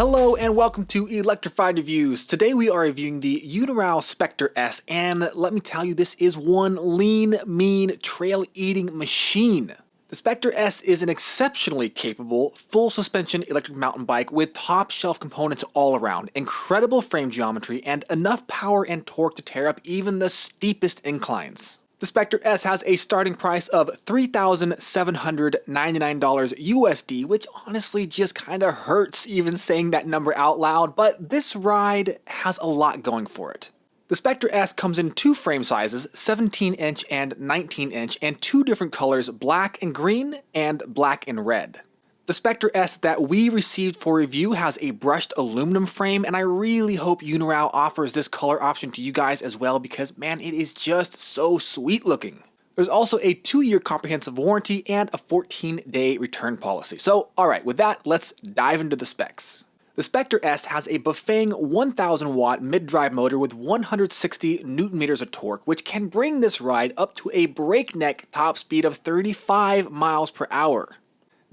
Hello and welcome to Electrified Reviews. Today we are reviewing the Eunorau Specter S, and let me tell you, this is one lean, mean, trail-eating machine. The Specter S is an exceptionally capable, full suspension electric mountain bike with top shelf components all around, incredible frame geometry, and enough power and torque to tear up even the steepest inclines. The Specter S has a starting price of $3,799 USD, which honestly just kinda hurts even saying that number out loud, but this ride has a lot going for it. The Specter S comes in two frame sizes, 17-inch and 19-inch, and two different colors, black and green and black and red. The Specter S that we received for review has a brushed aluminum frame, and I really hope Eunorau offers this color option to you guys as well because, man, it is just so sweet looking. There's also a 2-year comprehensive warranty and a 14-day return policy. So, alright, with that, let's dive into the specs. The Specter S has a Bafang 1000 watt mid-drive motor with 160 Newton meters of torque, which can bring this ride up to a breakneck top speed of 35 miles per hour.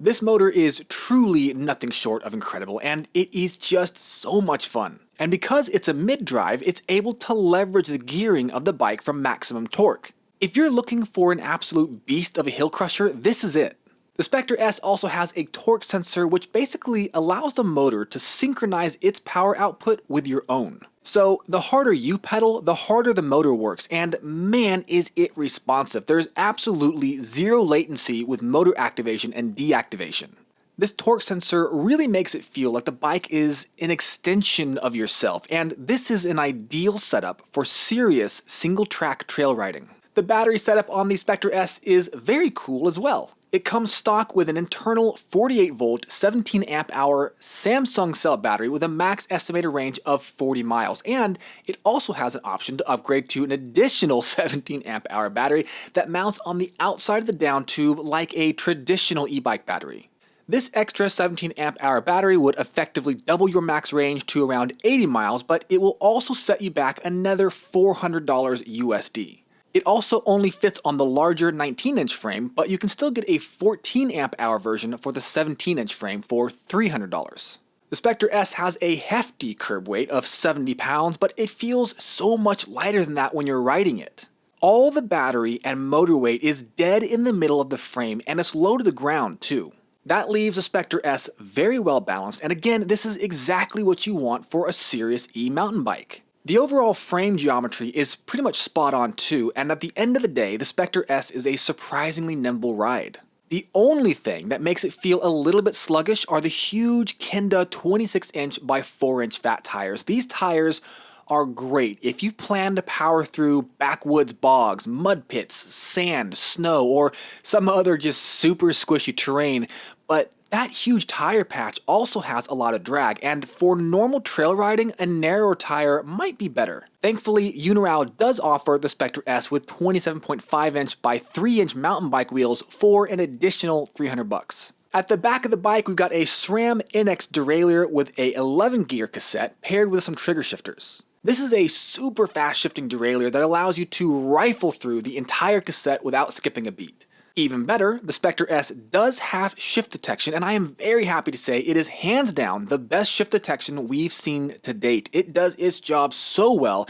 This motor is truly nothing short of incredible, and it is just so much fun. And because it's a mid-drive, it's able to leverage the gearing of the bike for maximum torque. If you're looking for an absolute beast of a hill crusher, this is it. The Specter S also has a torque sensor which basically allows the motor to synchronize its power output with your own. So the harder you pedal, the harder the motor works, and man is it responsive. There's absolutely zero latency with motor activation and deactivation. This torque sensor really makes it feel like the bike is an extension of yourself, and this is an ideal setup for serious single-track trail riding. The battery setup on the Specter S is very cool as well. It comes stock with an internal 48-volt, 17-amp-hour Samsung cell battery with a max estimated range of 40 miles, and it also has an option to upgrade to an additional 17-amp-hour battery that mounts on the outside of the down tube like a traditional e-bike battery. This extra 17-amp-hour battery would effectively double your max range to around 80 miles, but it will also set you back another $400 USD. It also only fits on the larger 19-inch frame, but you can still get a 14-amp-hour version for the 17-inch frame for $300. The Specter S has a hefty curb weight of 70 pounds, but it feels so much lighter than that when you're riding it. All the battery and motor weight is dead in the middle of the frame, and it's low to the ground too. That leaves the Specter S very well balanced, and again, this is exactly what you want for a serious e-mountain bike. The overall frame geometry is pretty much spot on too, and at the end of the day, the Specter S is a surprisingly nimble ride. The only thing that makes it feel a little bit sluggish are the huge Kenda 26-inch by 4-inch fat tires. These tires are great if you plan to power through backwoods bogs, mud pits, sand, snow, or some other just super squishy terrain, but that huge tire patch also has a lot of drag, and for normal trail riding, a narrower tire might be better. Thankfully, Eunorau does offer the Specter S with 27.5-inch by 3-inch mountain bike wheels for an additional $300. At the back of the bike, we've got a SRAM NX derailleur with a 11-gear cassette paired with some trigger shifters. This is a super fast shifting derailleur that allows you to rifle through the entire cassette without skipping a beat. Even better, the Specter S does have shift detection, and I am very happy to say it is hands down the best shift detection we've seen to date. It does its job so well,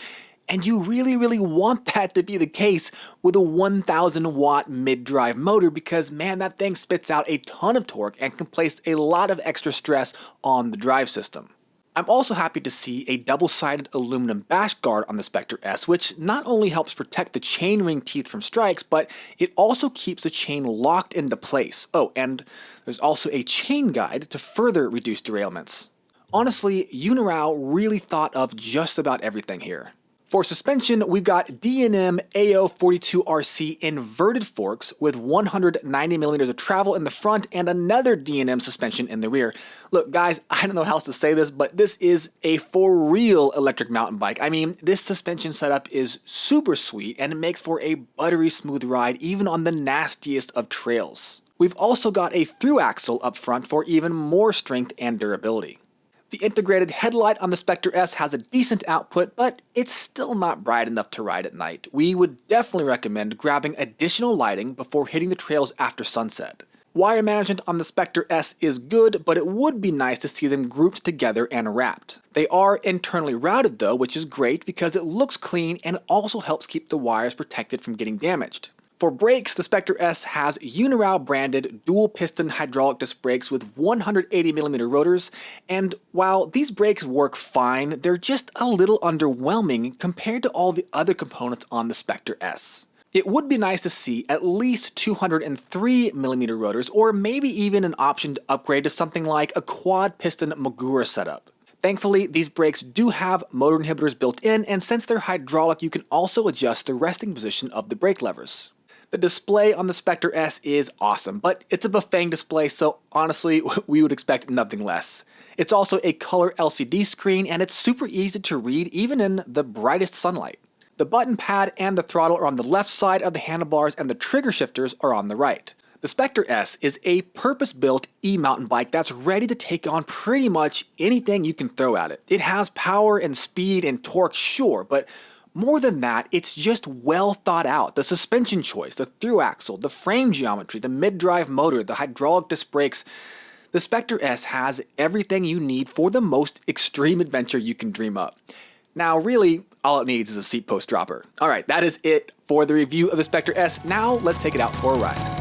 and you really want that to be the case with a 1000 watt mid-drive motor because, man, that thing spits out a ton of torque and can place a lot of extra stress on the drive system. I'm also happy to see a double-sided aluminum bash guard on the Specter S, which not only helps protect the chainring teeth from strikes, but it also keeps the chain locked into place. Oh, and there's also a chain guide to further reduce derailments. Honestly, Eunorau really thought of just about everything here. For suspension, we've got D&M AO42RC inverted forks with 190mm of travel in the front and another D&M suspension in the rear. Look guys, I don't know how else to say this, but this is a for real electric mountain bike. I mean, this suspension setup is super sweet and it makes for a buttery smooth ride even on the nastiest of trails. We've also got a through axle up front for even more strength and durability. The integrated headlight on the Specter S has a decent output, but it's still not bright enough to ride at night. We would definitely recommend grabbing additional lighting before hitting the trails after sunset. Wire management on the Specter S is good, but it would be nice to see them grouped together and wrapped. They are internally routed though, which is great because it looks clean and it also helps keep the wires protected from getting damaged. For brakes, the Specter S has Untitled branded dual piston hydraulic disc brakes with 180mm rotors, and while these brakes work fine, they're just a little underwhelming compared to all the other components on the Specter S. It would be nice to see at least 203mm rotors, or maybe even an option to upgrade to something like a quad piston Magura setup. Thankfully, these brakes do have motor inhibitors built in, and since they're hydraulic, you can also adjust the resting position of the brake levers. The display on the Specter S is awesome, but it's a Bafang display, so honestly, we would expect nothing less. It's also a color LCD screen, and it's super easy to read even in the brightest sunlight. The button pad and the throttle are on the left side of the handlebars, and the trigger shifters are on the right. The Specter S is a purpose-built e-mountain bike that's ready to take on pretty much anything you can throw at it. It has power and speed and torque, sure, but more than that, it's just well thought out. The suspension choice, the through axle, the frame geometry, the mid-drive motor, the hydraulic disc brakes. The Specter S has everything you need for the most extreme adventure you can dream up. Now, really, all it needs is a seat post dropper. Alright, that is it for the review of the Specter S. Now, let's take it out for a ride.